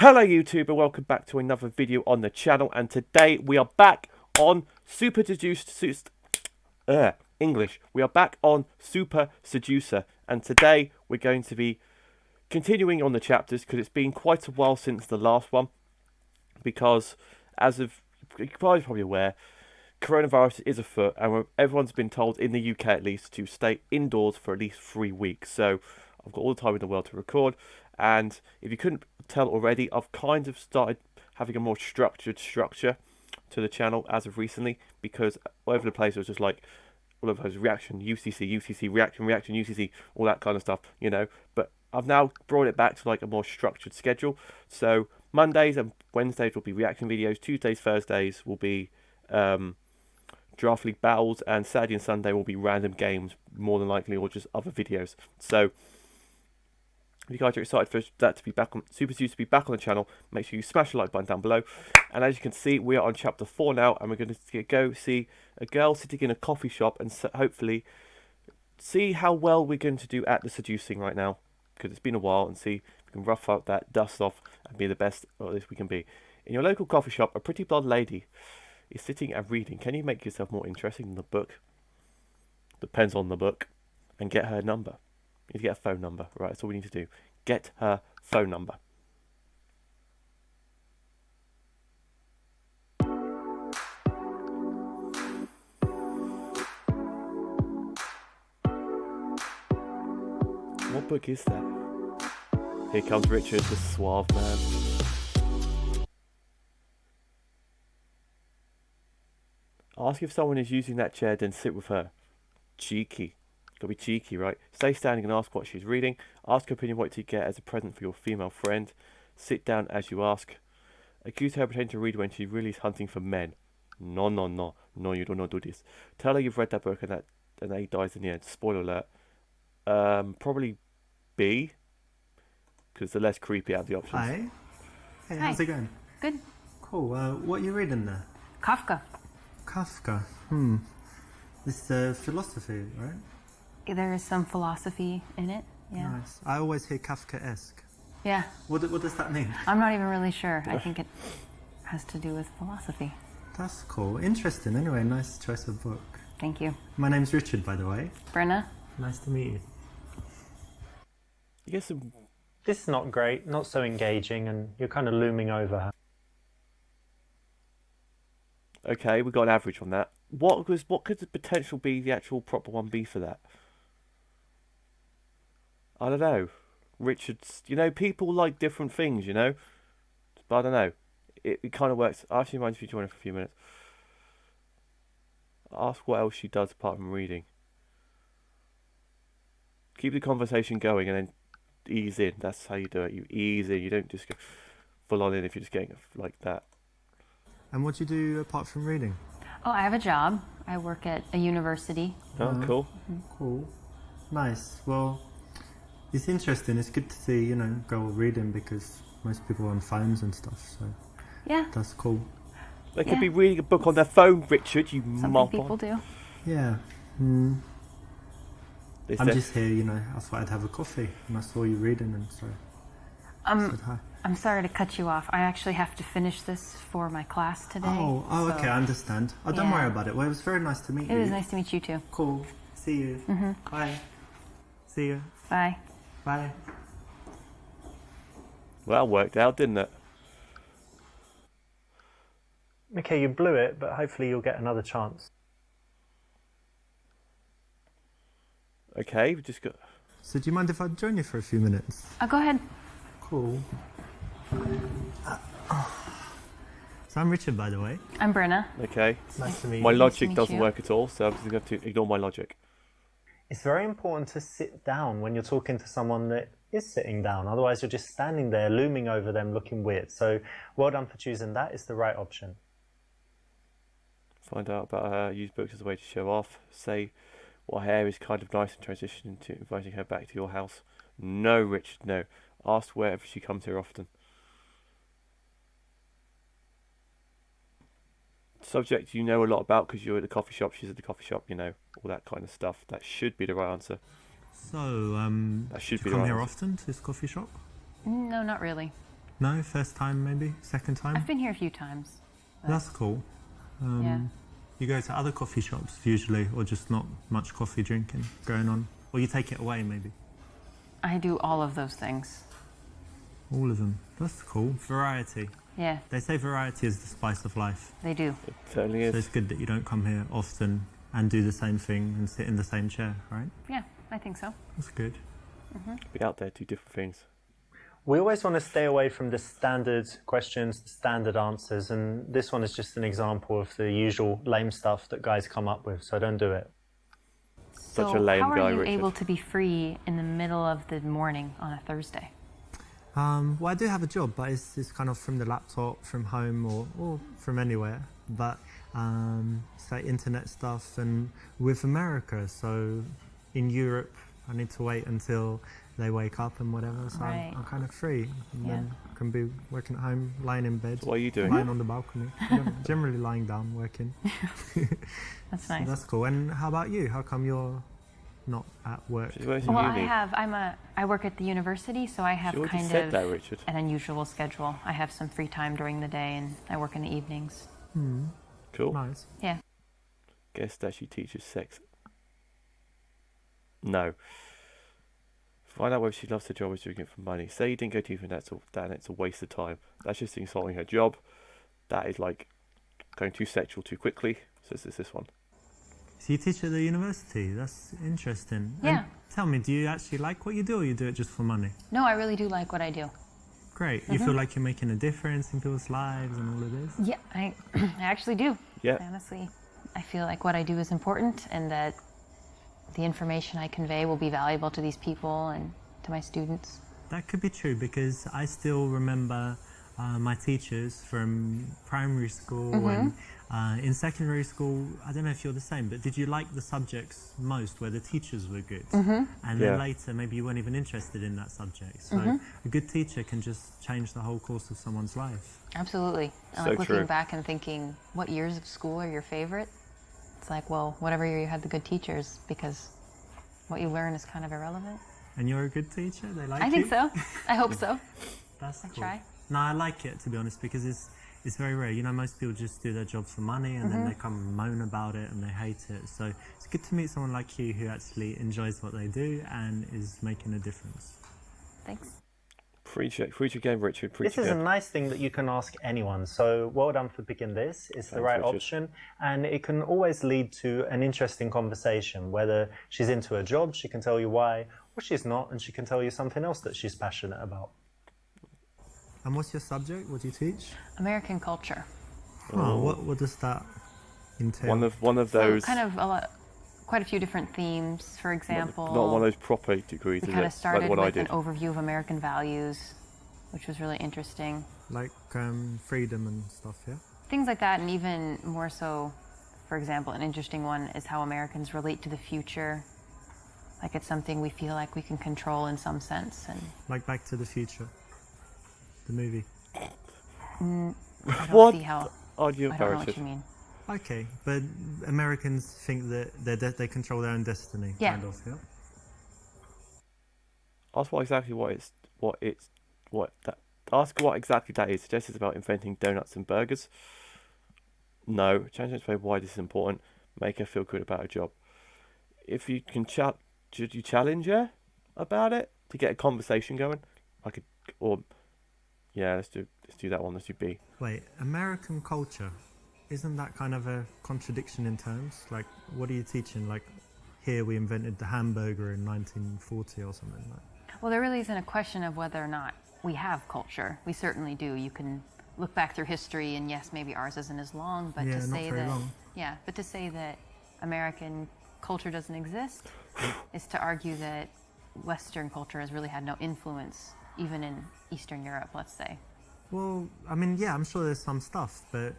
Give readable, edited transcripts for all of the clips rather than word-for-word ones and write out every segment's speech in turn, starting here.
Hello YouTube and welcome back to another video on the channel, and today we are back on Super Seduced English. We are back on Super Seducer, and today we're going to be continuing on the chapters because it's been quite a while since the last one, because as of you're probably aware, coronavirus is afoot and everyone's been told, in the UK at least, to stay indoors for at least 3 weeks. So I've got all the time in the world to record, and if you couldn't tell already, I've kind of started having a more structured structure to the channel as of recently, because all over the place it was just like all of those reaction, UCC, reaction, UCC, all that kind of stuff, you know. But I've now brought it back to like a more structured schedule. So Mondays and Wednesdays will be reaction videos, Tuesdays, Thursdays will be draft league battles, and Saturday and Sunday will be random games, more than likely, or just other videos. So if you guys are excited for that to be back on Super Seducer to be back on the channel, make sure you smash the like button down below. And as you can see, we are on chapter 4 now, and we're going to go see a girl sitting in a coffee shop and hopefully see how well we're going to do at the seducing right now, because it's been a while, and see if we can rough out that dust off and be the best at this we can be. In your local coffee shop, a pretty blonde lady is sitting and reading. Can you make yourself more interesting than the book? Depends on the book. And get her number. You need to get a phone number. Right, that's all we need to do. Get her phone number. What book is that? Here comes Richard, the suave man. Ask if someone is using that chair, then sit with her. Cheeky. Gotta be cheeky, right? Stay standing and ask what she's reading. Ask her opinion what to get as a present for your female friend. Sit down as you ask. Accuse her of pretending to read when she really is hunting for men. No, you do not do this. Tell her you've read that book and that he dies in the end. Spoiler alert. Probably B, because the less creepy out of the options. Hi. Hey, Hi. how's it going? Good. Cool. What are you reading there? Kafka. Kafka. This philosophy, right? There is some philosophy in it. Yeah. Nice. I always hear Kafka-esque. Yeah. What does that mean? I'm not even really sure. I think it has to do with philosophy. That's cool. Interesting. Anyway, nice choice of book. Thank you. My name's Richard, by the way. Brenna? Nice to meet you. You get some. This is not great, not so engaging, and you're kind of looming over her. Okay, we got an average on that. What could the potential be? The actual proper one be for that? I don't know. Richard's, you know, people like different things, you know. But I don't know. It kind of works. I actually mind if you join her for a few minutes. Ask what else she does apart from reading. Keep the conversation going and then ease in. That's how you do it. You ease in. You don't just go full on in if you're just getting like that. And what do you do apart from reading? Oh, I have a job. I work at a university. Oh, cool. Cool. Nice. Well, it's interesting. It's good to see, you know, girl reading, because most people are on phones and stuff. So Yeah. that's cool. They could Yeah. be reading a book on their phone, Richard. You Something mob people on. do. Yeah. Is I'm there- just here, you know, I thought I'd have a coffee, and I saw you reading, and so I said hi. I'm sorry to cut you off. I actually have to finish this for my class today. Oh, so okay, I understand. Oh, don't Yeah. worry about it. Well, it was very nice to meet It you. was nice to meet you too. Cool. See you. Bye. See you. Bye. Bye. Well, worked out, didn't it? Okay, you blew it, but hopefully you'll get another chance. Okay, we just got. So do you mind if I join you for a few minutes? Go ahead. Cool. So I'm Richard, by the way. I'm Brenna. Okay. Nice to meet My you. logic meet doesn't you. work at all, so I'm just going to have to ignore my logic. It's very important to sit down when you're talking to someone that is sitting down. Otherwise, you're just standing there, looming over them, looking weird. So well done for choosing that. It's the right option. Find out about her. Use books as a way to show off. Say what hair is kind of nice and transition into inviting her back to your house. No, Richard, no. Ask wherever she comes here often. Subject you know a lot about because you're at the coffee shop, she's at the coffee shop, you know, all that kind of stuff. That should be the right answer. So, That should do be you the come right here answer. often to this coffee shop? No, not really. No, first time maybe, second time. I've been here a few times. but That's cool. yeah. You go to other coffee shops usually, or just not much coffee drinking going on, or you take it away maybe. I do all of those things. All of them. That's cool. Variety. Yeah, They say variety is the spice of life. they do. It certainly So is. it's good that you don't come here often and do the same thing and sit in the same chair, right? Yeah, I think so. That's good. Be out there, do different things. We always want to stay away from the standard questions, the standard answers, and this one is just an example of the usual lame stuff that guys come up with, so don't do it. Such So a lame how are guy, you Richard. able to be free in the middle of the morning on a Thursday? Well, I do have a job, but it's kind of from the laptop, from home, or from anywhere. But it's like internet stuff, and with America, so in Europe, I need to wait until they wake up and whatever. So Right. I'm kind of free, and Yeah. then can be working at home, lying in bed, So what are you doing? lying on the balcony, generally lying down, working. That's So nice. that's cool. And how about you? How come you're not at work? She's working in Well, uni. I work at the university, so I have She already kind said of that, Richard. an unusual schedule. I have some free time during the day, and I work in the evenings. Cool. Nice. Yeah. Guess that she teaches sex. No. Find out whether she loves her job or is doing it for money. Say you didn't go to even that's it's a waste of time. That's just insulting her job. That is like going too sexual too quickly. So it's this one. So you teach at the university. That's interesting. Yeah. And tell me, do you actually like what you do, or you do it just for money? No, I really do like what I do. Great. You feel like you're making a difference in people's lives and all of this? Yeah, I actually do. Yeah. Honestly, I feel like what I do is important, and that the information I convey will be valuable to these people and to my students. That could be true, because I still remember my teachers from primary school and in secondary school. I don't know if you're the same, but did you like the subjects most where the teachers were good? And then Yeah. later maybe you weren't even interested in that subject. So a good teacher can just change the whole course of someone's life. Absolutely. So Like looking true. back and thinking, what years of school are your favorite? It's like, well, whatever year you had the good teachers, because what you learn is kind of irrelevant. And you're a good teacher? They like I you? think so. I hope so. That's I cool. try. No, I like it, to be honest, because it's very rare. You know, most people just do their job for money and then they come and moan about it and they hate it. So it's good to meet someone like you who actually enjoys what they do and is making a difference. Thanks. Preach again, Richard. Preach This is a again. nice thing that you can ask anyone, so well done for picking this. It's the Thanks, right Richard. option, and it can always lead to an interesting conversation. Whether she's into her job, she can tell you why, or she's not, and she can tell you something else that she's passionate about. And what's your subject? What do you teach? American culture. Oh, what does that entail? One of So those. kind of quite a few different themes. For example, Not one of those proper degrees, we is kind it? of started like what I with an did. overview of American values, which was really interesting. Like freedom and stuff, yeah? Things like that, and even more so, for example, an interesting one is how Americans relate to the future. Like it's something we feel like we can control in some sense, and Like Back to the Future, the movie. I don't What see how. are you I don't know embarrassed? what you mean. Okay, but Americans think that they control their own destiny, Yeah. kind of, yeah? Ask what exactly Ask what exactly that is. Suggest it's about inventing donuts and burgers. No. Change and explain why this is important. Make her feel good about her job. If you can should you challenge her about it to get a conversation going? Let's do that one. Let's do B. Wait, American culture, isn't that kind of a contradiction in terms? Like, what are you teaching? Like, here we invented the hamburger in 1940 or something like. Well, there really isn't a question of whether or not we have culture. We certainly do. You can look back through history, and yes, maybe ours isn't as long, but Yeah, to not say very that long. but to say that American culture doesn't exist is to argue that Western culture has really had no influence, even in Eastern Europe, let's say. Well, I mean, yeah, I'm sure there's some stuff, but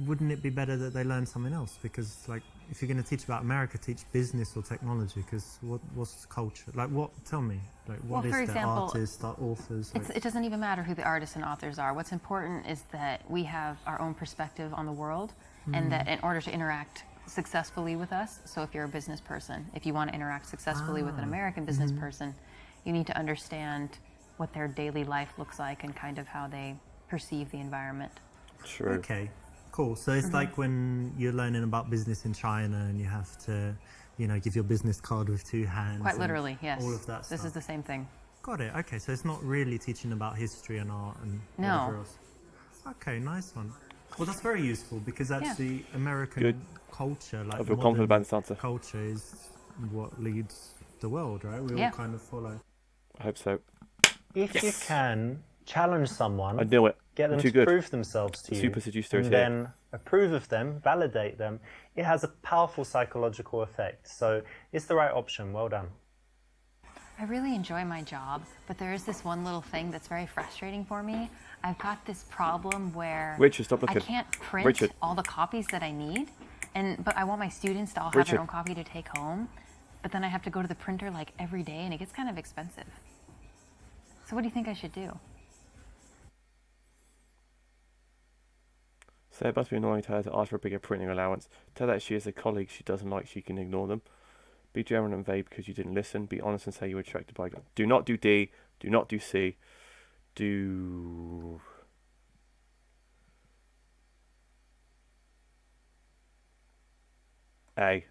wouldn't it be better that they learn something else? Because, like, if you're going to teach about America, teach business or technology. Because what's culture? Like, what? Tell me. Like, what Well, is for the example, artists, the authors? Like, It doesn't even matter who the artists and authors are. What's important is that we have our own perspective on the world, and that in order to interact successfully with us, so if you're a business person, if you want to interact successfully with an American business person, you need to understand what their daily life looks like and kind of how they perceive the environment. True. Okay, cool. So it's like when you're learning about business in China and you have to, give your business card with two hands. Quite and literally, yes. All of that This stuff. is the same thing. Got it. Okay, so it's not really teaching about history and art and No. whatever else. Okay, nice one. Well, that's very useful because actually American Good. culture, like I feel modern confident about this answer. culture, is what leads the world, right? We Yeah. all kind of follow. I hope so. If you can challenge someone, I knew it. get them I'm too to good. prove themselves to you, Super Seducer and is here. then approve of them, validate them, it has a powerful psychological effect. So it's the right option. Well done. I really enjoy my job, but there is this one little thing that's very frustrating for me. I've got this problem where Richard, stop I looking. can't print Richard. all the copies that I need, but I want my students to all have Richard. their own copy to take home. But then I have to go to the printer like every day, and it gets kind of expensive. So what do you think I should do? So it must be annoying to her to ask for a bigger printing allowance. Tell her that she has a colleague she doesn't like, she can ignore them. Be general and vague because you didn't listen. Be honest and say you were attracted by... Do not do D. Do not do C. Do... A.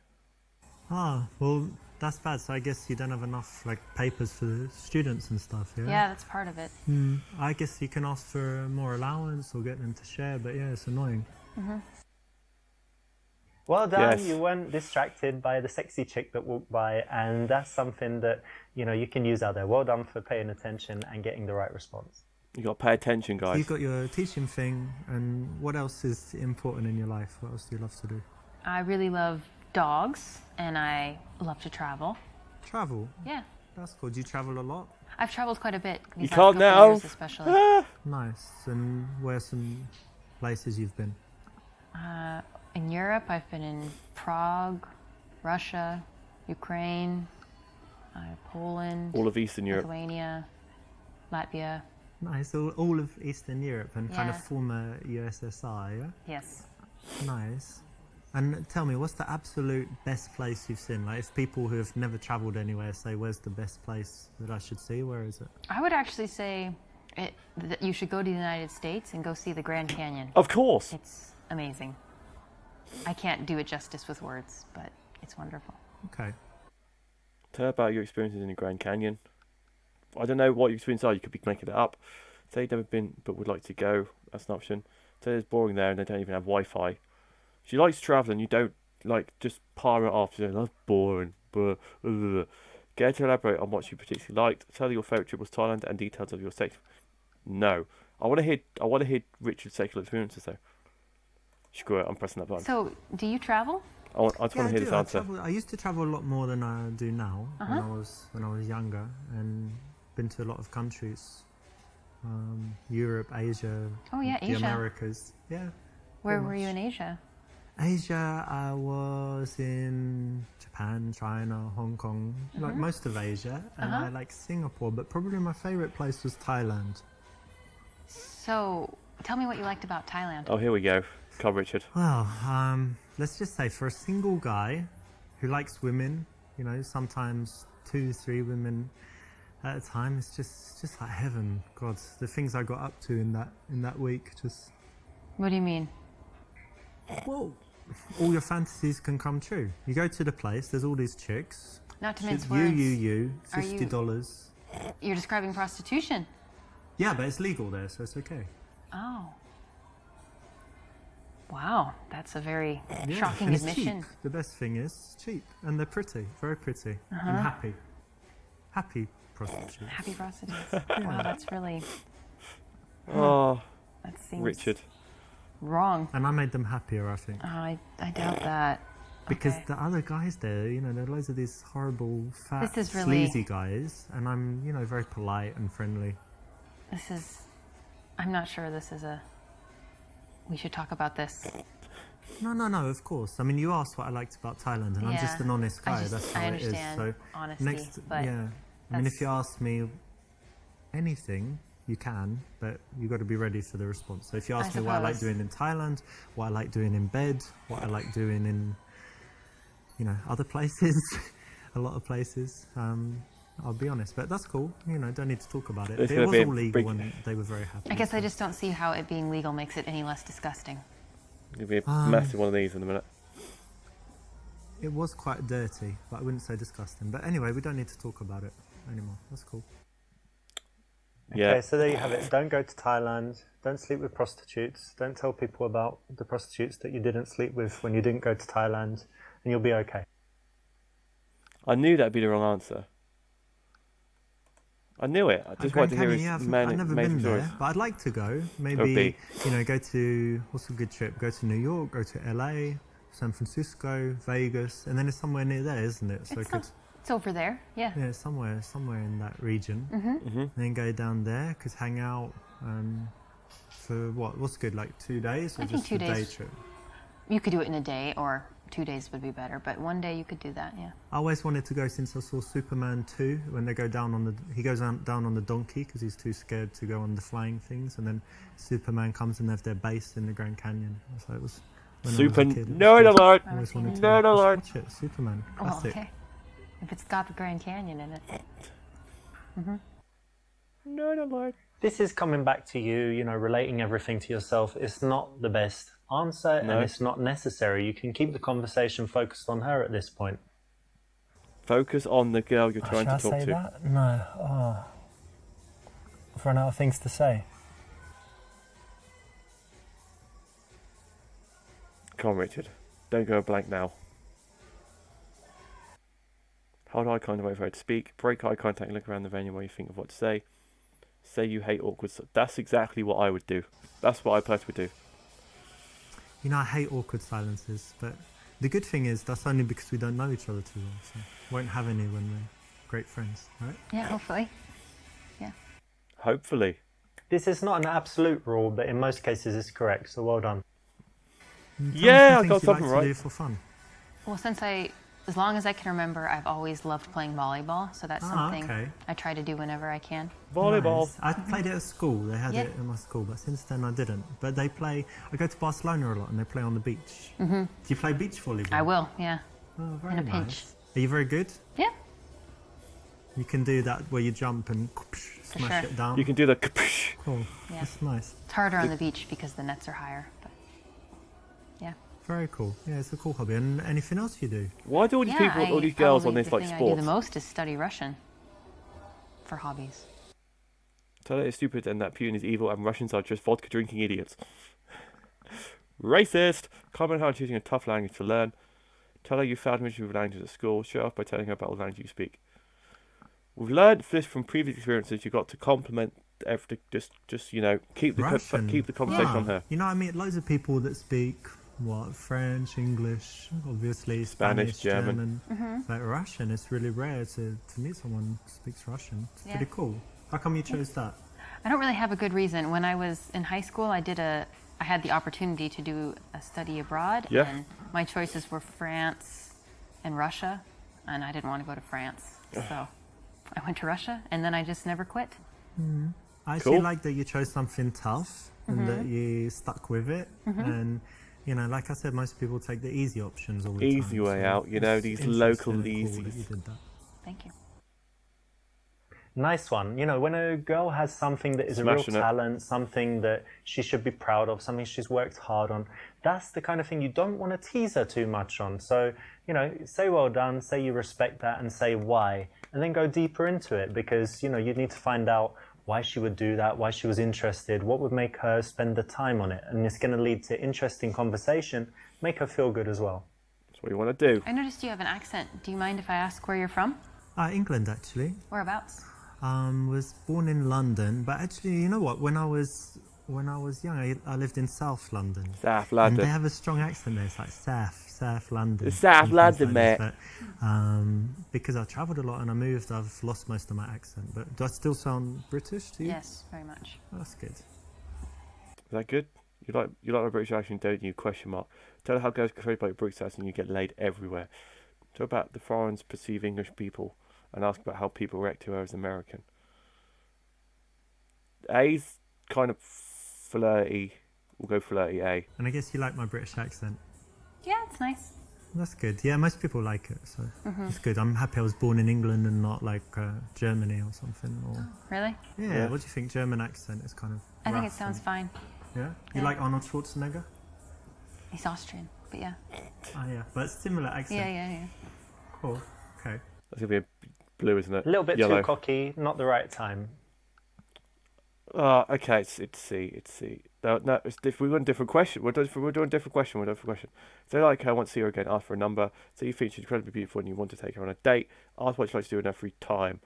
Ah, well, that's bad. So I guess you don't have enough papers for the students and stuff. Yeah. Yeah, that's part of it. I guess you can ask for more allowance or get them to share, but yeah, it's annoying. Well done. Yes. You weren't distracted by the sexy chick that walked by, and that's something that you can use out there. Well done for paying attention and getting the right response. You got to pay attention, So guys. you've got your teaching thing, and what else is important in your life? What else do you love to do? I really love dogs, and I love to travel. Travel. Yeah, That's cool. Do you travel a lot? I've traveled quite a bit. You these last can't couple now. years especially. Nice. And where are some places you've been? In Europe, I've been in Prague, Russia, Ukraine, Poland, All of Eastern Europe. Lithuania, Latvia. Nice. All of Eastern Europe and kind of Yeah. former USSR, yeah? Yes. Nice. And tell me, what's the absolute best place you've seen? Like, if people who have never travelled anywhere say, where's the best place that I should see? Where is it? I would actually say that you should go to the United States and go see the Grand Canyon. Of course. It's amazing. I can't do it justice with words, but it's wonderful. Okay. Tell her about your experiences in the Grand Canyon. I don't know what your experiences are. You could be making it up. Say you've never been but would like to go. That's an option. Say it's boring there and they don't even have Wi-Fi. She likes travelling. You don't just palm it off. She's like, that's boring. Get her to elaborate on what she particularly liked. Tell her your favourite trip was Thailand and details of your sex. No, I want to hear Richard's sexual experiences though. Screw it. I'm pressing that button. So, do you travel? I just want to hear this answer. I used to travel a lot more than I do now when I was younger, and been to a lot of countries. Europe, Asia, Oh yeah, the Asia. Americas. Yeah. Where pretty were you much. in Asia? Asia, I was in Japan, China, Hong Kong, like most of Asia, and I like Singapore, but probably my favorite place was Thailand. So, tell me what you liked about Thailand. Oh, here we go. Come, Richard. Well, let's just say for a single guy who likes women, sometimes 2-3 women at a time, it's just like heaven. God, the things I got up to in that week, just What do you mean? well, all your fantasies can come true. You go to the place, there's all these chicks. Not to mince You, words. Are you- $50. You're describing prostitution. Yeah, but it's legal there, so it's okay. Oh. Wow, that's a very Yeah, shocking and it's admission. cheap. The best thing is cheap, and they're pretty, very pretty, and happy. Happy prostitutes. Happy prostitutes. Wow, that's really, Oh, that seems Richard. wrong. And I made them happier, I think. Oh, I doubt that. Because Okay. the other guys there, there are loads of these horrible, fat, This is really- sleazy guys, and I'm, very polite and friendly. I'm not sure we should talk about this. No, of course. I mean, you asked what I liked about Thailand, and I'm just Yeah. an honest guy. That's how I it is. understand So honesty, but yeah. I mean, if that's- you ask me anything, you can, but you've got to be ready for the response. So if you ask me what I like suppose. doing in Thailand, what I like doing in bed, what I like doing in, other places, a lot of places, I'll be honest, but that's cool. You know, don't need to talk about it. It's But gonna it was be a all legal, big- and they were very happy. I guess I just don't see how it being legal makes it any less disgusting. It'll be a massive one of these in a minute. It was quite dirty, but I wouldn't say disgusting. But anyway, we don't need to talk about it anymore. That's cool. Yeah. Okay, so there you have it. Don't go to Thailand. Don't sleep with prostitutes. Don't tell people about the prostitutes that you didn't sleep with when you didn't go to Thailand, and you'll be okay. I knew that'd be the wrong answer. I knew it. I just wanted to hear his I've amazing never been stories. there, but I'd like to go. be. Maybe, you know, go to, what's a good trip? Go to New York, go to LA, San Francisco, Vegas, and then it's somewhere near there, isn't it? So It's over there, yeah. yeah, somewhere in that region. Mm-hmm. And then go down there, could hang out for what's good, like 2 days? Or I think just 2 a day days. trip? You could do it in a day, or 2 days would be better, but one day you could do that, yeah. I always wanted to go since I saw Superman 2 when they go down on he goes down on the donkey because he's too scared to go on the flying things, and then Superman comes and they have their base in the Grand Canyon. So it was when I was a kid, it was Nerd good. alert! I always wanted to Nerd go. alert! Watch it, Superman, Oh, classic. okay. If it's got the Grand Canyon in it. Nerd alert! This is coming back to you, you know, relating everything to yourself. It's not the best answer, No. and it's not necessary. You can keep the conversation focused on her at this point. Focus on the girl you're trying to talk to. that? No. Oh. I've run out of things to say. Come on, Richard. Don't go blank now. Hold eye contact, wait for her to speak. Break eye contact and look around the venue while you think of what to say. Say you hate awkward. That's exactly what I would do. That's what I personally would do. You know, I hate awkward silences, but the good thing is that's only because we don't know each other too well, so won't have any when we're great friends, right? Yeah, hopefully. Hopefully. This is not an absolute rule, but in most cases it's correct, so well done. Tell us Yeah, some I got things you something like right. to do for fun. Well, as long as I can remember, I've always loved playing volleyball, so that's something okay. I try to do whenever I can. Volleyball. Nice. I played it at school. They had Yeah. it in my school, but since then I didn't. But I go to Barcelona a lot and they play on the beach. Mm-hmm. Do you play beach volleyball? I will, yeah. Oh, very in a nice. pinch. Are you very good? Yeah. You can do that where you jump and smash sure. it down. You can do the Cool. Yeah. That's nice. It's harder on the beach because the nets are higher, but yeah. Very cool. Yeah, it's a cool hobby. And anything else you do? Why do all these people, all these girls on probably this like the thing I do sports? the most is study Russian for hobbies. Tell her it's stupid and that Putin is evil and Russians are just vodka drinking idiots. Racist! Comment on choosing a tough language to learn. Tell her you failed miserably with language at school. Show off by telling her about all the language you speak. We've learned this from previous experiences. You've got to compliment everything. Just you know, keep the Russian. keep the conversation Yeah. on her. You know, I meet loads of people that speak French, English, obviously Spanish, Spanish, German. But Russian, it's really rare to meet someone who speaks Russian. It's Yeah. pretty cool. How come you chose that? I don't really have a good reason. When I was in high school, I had the opportunity to do a study abroad, Yeah. and my choices were France and Russia, and I didn't want to go to France, so I went to Russia, and then I just never quit. I actually Cool. like that you chose something tough and that you stuck with it. And, you know, like I said, most people take the easy options all the time. Easy way out, you know, it's these interesting local and cool that easies. you did that. Thank you. Nice one. You know, when a girl has something that is a real Smashing it. talent, something that she should be proud of, something she's worked hard on, that's the kind of thing you don't want to tease her too much on. So, you know, say well done, say you respect that, and say why. And then go deeper into it because, you know, you need to find out why she would do that, why she was interested, what would make her spend the time on it. And it's going to lead to interesting conversation, make her feel good as well. That's what you want to do. I noticed you have an accent. Do you mind if I ask where you're from? England, actually. Whereabouts? Was born in London, but actually, you know what? When I was young, I lived in South London. South And London. they have a strong accent there. It's like South London. It's South and London, things mate. this. But, because I travelled a lot and I moved, I've lost most of my accent. But do I still sound British to you? Yes, very much. Oh, that's good. Is that good? You like my British accent, don't you? Question mark. Tell her how girls get afraid by your British accent and you get laid everywhere. Talk about the foreigners perceive English people and ask about how people react to her as American. A's kind of flirty. We'll go flirty A. And I guess you like my British accent. Yeah, it's nice. That's good. Yeah, most people like it, so it's good. I'm happy I was born in England and not like Germany or something. Or Really? yeah, what do you think? German accent is kind of. I think it rough sounds and- fine. Yeah, you Yeah. like Arnold Schwarzenegger? He's Austrian, but yeah. Oh yeah, but similar accent. Yeah. Cool. Okay. That's gonna be a blue, isn't it? A little bit Yellow. too cocky, not the right time. Okay, it's C. It's C. No, it's we're doing a different question. We're doing a different question. So like, I want to see her again. Ask for a number. So you think she's incredibly beautiful and you want to take her on a date. Ask what she'd like to do in her free time.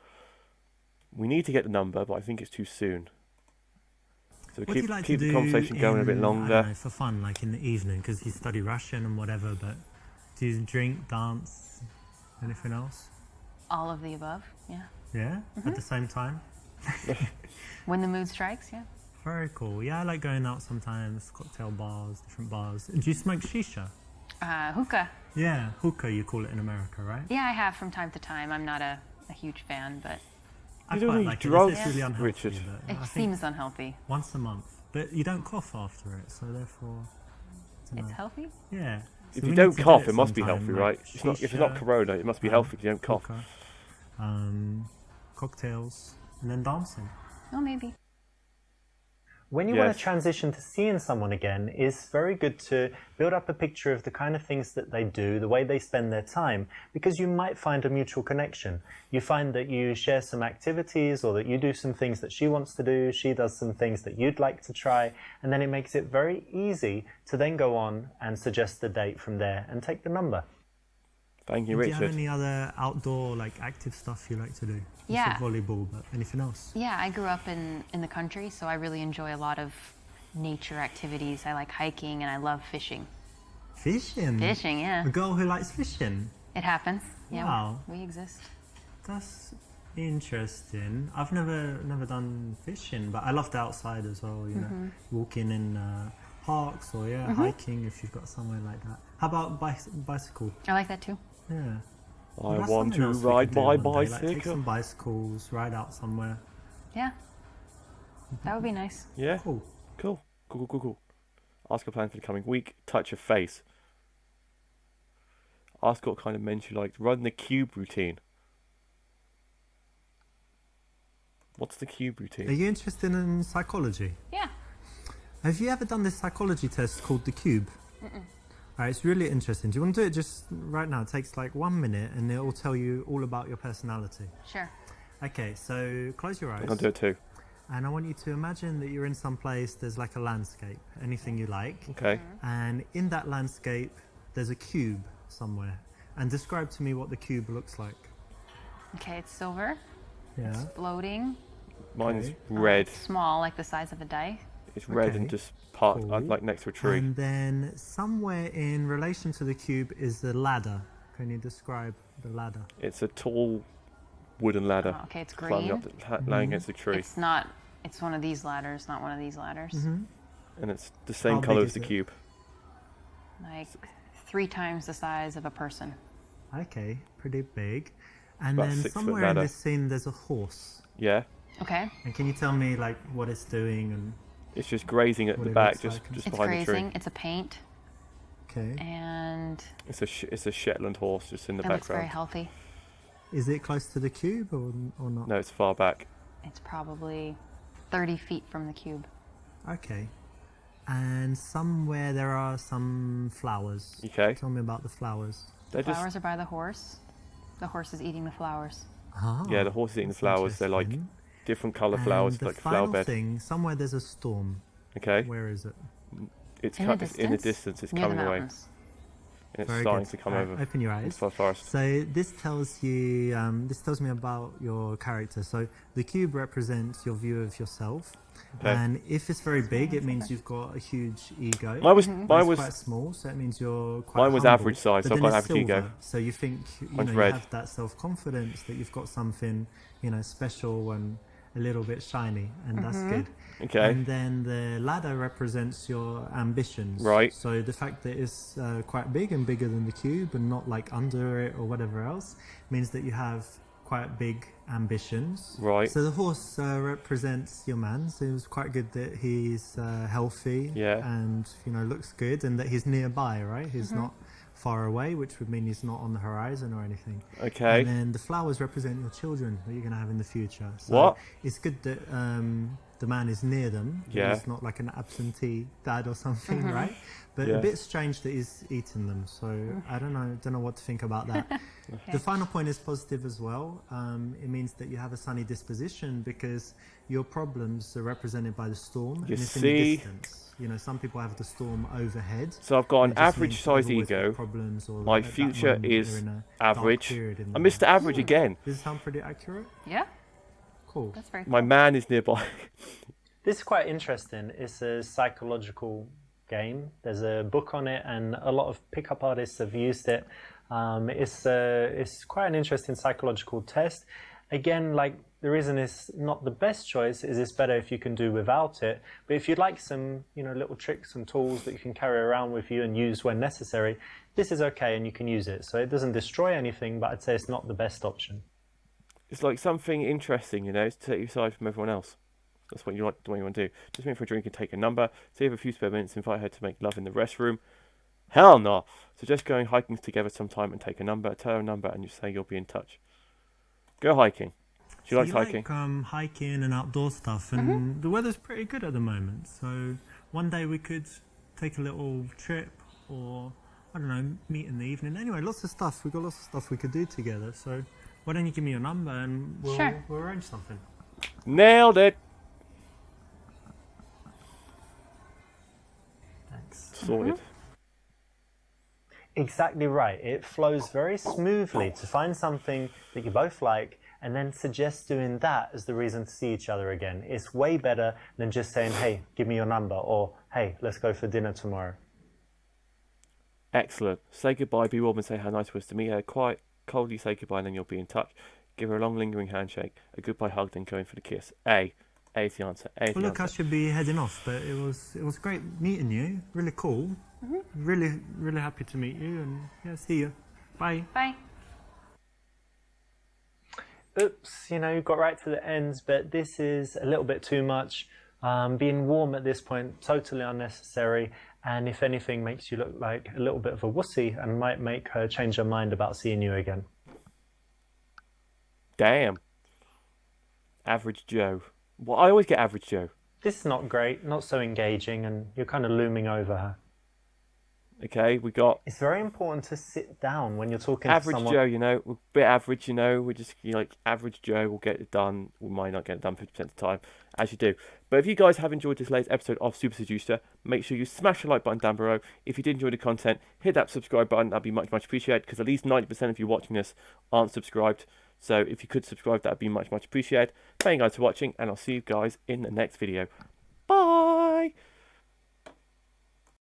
We need to get the number, but I think it's too soon. So What do keep you like keep to the do conversation going a bit I don't longer. know, for fun, like in the evening, because you study Russian and whatever. But do you drink, dance, anything else? All of the above, yeah. Yeah, at the same time. When the mood strikes, yeah. Very cool. Yeah, I like going out sometimes, cocktail bars, different bars. Do you smoke shisha? Hookah. Yeah, hookah you call it in America, right? Yeah, I have from time to time. I'm not a huge fan, but I You don't quite need like drugs, It's really unhealthy, Richard. but it I think seems unhealthy. once a month. But you don't cough after it, so therefore, I don't It's know. healthy? Yeah. If So you we don't need to do cough, it must be sometime, healthy, like right? It's not. If it's not shisha, corona, it must be healthy if you don't cough. hookah, cocktails, and then dancing. Oh, maybe. When you want Yes. to transition to seeing someone again, it's very good to build up a picture of the kind of things that they do, the way they spend their time, because you might find a mutual connection. You find that you share some activities or that you do some things that she wants to do, she does some things that you'd like to try, and then it makes it very easy to then go on and suggest the date from there and take the number. Thank you, Do you have Richard. any other outdoor, like, active stuff you like to do? You Yeah. said volleyball, but anything else? Yeah, I grew up in the country, so I really enjoy a lot of nature activities. I like hiking and I love fishing. Fishing? Fishing, yeah. A girl who likes fishing? It happens. Yeah, Wow. we exist. That's interesting. I've never done fishing, but I love the outside as well, you know, walking in parks or, hiking if you've got somewhere like that. How about bicycle? I like that too. Yeah. I That's want something to else we ride could do my one day, like, take bicycle. some bicycles, ride out somewhere. Yeah. That would be nice. Yeah. Cool. Cool. Ask her plans for the coming week. Touch her face. Ask what kind of men she likes. Run the cube routine. What's the cube Are routine? you interested in psychology? Yeah. Have you ever done this psychology test called the Cube? Alright, it's really interesting. Do you want to do it just right now? It takes like 1 minute and it will tell you all about your personality. Sure. Okay, so close your eyes. I'm gonna do it too. And I want you to imagine that you're in some place, there's like a landscape, anything you like. Okay. And in that landscape, there's a cube somewhere. And describe to me what the cube looks like. Okay, it's silver. Yeah. It's floating. Mine's Okay. red. Small, like the size of a die. It's red Okay. and just part Cool. like next to a tree. And then somewhere in relation to the cube is the ladder. Can you describe the ladder? It's a tall wooden ladder. Oh, okay, it's Climbing green. up, laying against the tree, It's not. It's one of these ladders, not one of these ladders. and it's the same How color big as is the it? cube. Like 3 times the size of a person. Okay, pretty big. And About then 6 foot somewhere in ladder. this scene there's a horse. Yeah. Okay. And can you tell me like what it's doing and It's just grazing at What the it back, looks just like and just It's behind grazing. the tree. It's a paint, okay. and It's a Shetland horse just in the it looks very background. healthy. Is it close to the cube or not? No, it's far back. It's probably 30 feet from the cube. Okay. And somewhere there are some flowers. Okay. Tell me about the flowers. They're just Flowers are by the horse. The horse is eating the flowers. Ah, yeah. The horse is eating the that's flowers. They're like interesting. different color And flowers, the like final flower bed. thing, somewhere there's a storm. Okay. Where is it? It's In in the the distance. It's near coming the away, mountains. and it's Very starting good. to come Alright, over open your into eyes. the forest. So this tells you, this tells me about your character. So the cube represents your view of yourself, Okay. and if it's very big, it means you've got a huge ego. Mine was If mine it's was quite small, so it means you're quite Mine was humble. average size, But so I've then got it's average ego. silver, so you think Mine's you red. have that self-confidence that you've got something special and a little bit shiny, and that's good. okay. And then the ladder represents your ambitions. Right. So the fact that it's quite big and bigger than the cube and not like under it or whatever else means that you have quite big ambitions. Right. So the horse represents your man. So it's quite good that he's healthy Yeah. and looks good and that he's nearby, right? He's not far away, which would mean he's not on the horizon or anything. Okay. And then the flowers represent your children that you're going to have in the future. So What? it's good that the man is near them. That Yeah. he's not like an absentee dad or something, right? But Yeah. a bit strange that he's eating them. So I don't know what to think about that. The final point is positive as well. It means that you have a sunny disposition because your problems are represented by the storm. You and it's see? in the distance. You know, some people have the storm overhead. So I've got an and it just average means that size they've always got ego. problems, or My at that future moment they're is in a dark average. period in I'm their Mr. life. Average again. Does it sound pretty accurate? Yeah, Cool. that's very cool. My man is nearby. This is quite interesting. It's a psychological game. There's a book on it, and a lot of pickup artists have used it. It's quite an interesting psychological test. Again, like the reason it's not the best choice is it's better if you can do without it. But if you'd like some, little tricks and tools that you can carry around with you and use when necessary, this is okay and you can use it. So it doesn't destroy anything, but I'd say it's not the best option. It's like something interesting, to take you aside from everyone else. That's what you want to do. Just meet for a drink and take a number. Save a few spare minutes. Invite her to make love in the restroom. Hell no. Suggest going hiking together sometime and take a number. Tell her a number and you say you'll be in touch. Go hiking. She likes hiking. Like hiking and outdoor stuff, and the weather's pretty good at the moment. So one day we could take a little trip, or I don't know, meet in the evening. Anyway, lots of stuff. We've got lots of stuff we could do together. So why don't you give me your number and we'll arrange something. Nailed it. Thanks. Sorted. Exactly right. It flows very smoothly to find something that you both like and then suggest doing that as the reason to see each other again. It's way better than just saying, hey, give me your number, or hey, let's go for dinner tomorrow. Excellent. Say goodbye, be warm and say how nice it was to meet her. Quite coldly say goodbye and then you'll be in touch. Give her a long lingering handshake, a goodbye hug, then go in for the kiss. A is the answer. A is Well, the look, I answer. should be heading off, but it was great meeting you. Really cool. Really, really happy to meet you, and yeah, see you. Bye. Bye. Oops, got right to the end, but this is a little bit too much. Being warm at this point, totally unnecessary, and if anything, makes you look like a little bit of a wussy and might make her change her mind about seeing you again. Damn. Average Joe. Well, I always get average Joe. This is not great, not so engaging, and you're kind of looming over her. Okay, we got It's very important to sit down when you're talking average to someone. Joe, we're a bit average, we're just like average Joe, we'll get it done, we might not get it done 50% of the time, as you do. But if you guys have enjoyed this latest episode of Super Seducer, make sure you smash the like button down below. If you did enjoy the content, hit that subscribe button, that'd be much, much appreciated, because at least 90% of you watching this aren't subscribed. So if you could subscribe, that'd be much, much appreciated. Thank you guys for watching, and I'll see you guys in the next video.